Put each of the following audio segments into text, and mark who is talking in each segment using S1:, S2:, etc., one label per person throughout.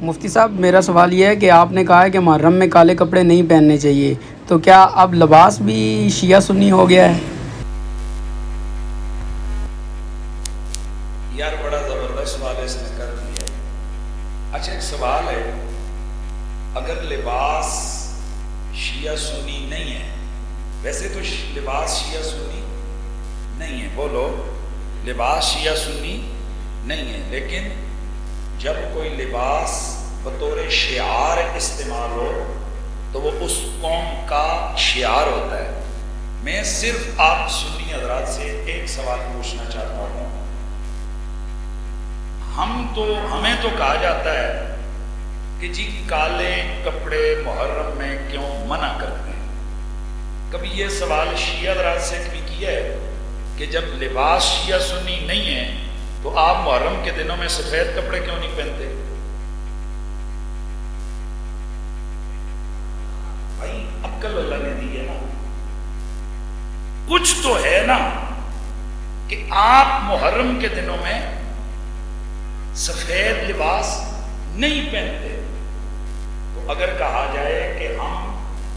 S1: مفتی صاحب میرا سوال یہ ہے کہ آپ نے کہا ہے کہ محرم میں کالے کپڑے نہیں پہننے چاہیے، تو کیا اب لباس بھی شیعہ سنی ہو گیا ہے؟
S2: یار بڑا زبردست سوال اس نے کر دیا۔ اچھا ایک سوال ہے، اگر لباس شیعہ سنی نہیں ہے، ویسے تو لباس شیعہ سنی نہیں ہے، بولو لباس شیعہ سنی نہیں ہے، لیکن جب کوئی لباس بطور شعار استعمال ہو تو وہ اس قوم کا شعار ہوتا ہے۔ میں صرف آپ سنی حضرات سے ایک سوال پوچھنا چاہتا ہوں، ہمیں تو کہا جاتا ہے کہ جی کالے کپڑے محرم میں کیوں منع کرتے ہیں؟ کبھی یہ سوال شیعہ حضرات سے بھی کیا ہے کہ جب لباس شیعہ سنی نہیں ہے تو آپ محرم کے دنوں میں سفید کپڑے کیوں نہیں پہنتے؟ بھائی عقل اللہ نے دی ہے نا، کچھ تو ہے نا کہ آپ محرم کے دنوں میں سفید لباس نہیں پہنتے، تو اگر کہا جائے کہ ہم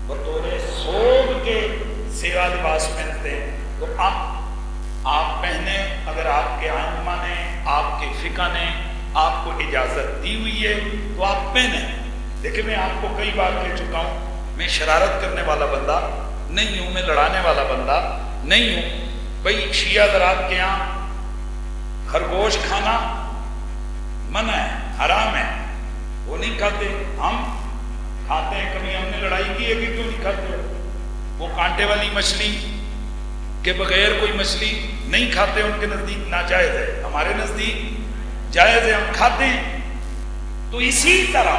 S2: بطور سوگ کے سیوا لباس پہنتے ہیں تو آپ پہنے، اگر آپ کے ائمہ نے، آپ کے فقہ نے آپ کو اجازت دی ہوئی ہے تو آپ پہنیں۔ دیکھیں میں آپ کو کئی بار کہہ چکا ہوں، میں شرارت کرنے والا بندہ نہیں ہوں، میں لڑانے والا بندہ نہیں ہوں۔ بھئی شیعہ حضرات کے یہاں خرگوش کھانا منع ہے، حرام ہے، وہ نہیں کھاتے، ہم کھاتے ہیں۔ کبھی ہم نے لڑائی کی ہے کہ کیوں نہیں کھاتے؟ وہ کانٹے والی مچھلی کے بغیر کوئی مچھلی نہیں کھاتے، ان کے نزدیک ناجائز ہے، ہمارے نزدیک جائز ہے، ہم کھاتے ہیں۔ تو اسی طرح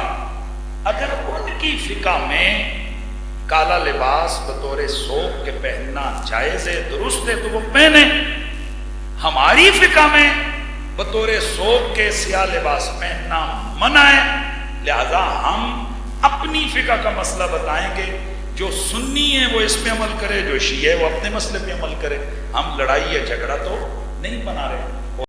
S2: اگر ان کی فقہ میں کالا لباس بطور سوگ کے پہننا جائز ہے، درست ہے، تو وہ پہنے۔ ہماری فقہ میں بطور سوگ کے سیاہ لباس پہننا منع ہے، لہذا ہم اپنی فقہ کا مسئلہ بتائیں گے، جو سنی ہے وہ اس پہ عمل کرے، جو شیعہ ہے وہ اپنے مسئلے پہ عمل کرے۔ ہم لڑائی یا جھگڑا تو نہیں بنا رہے۔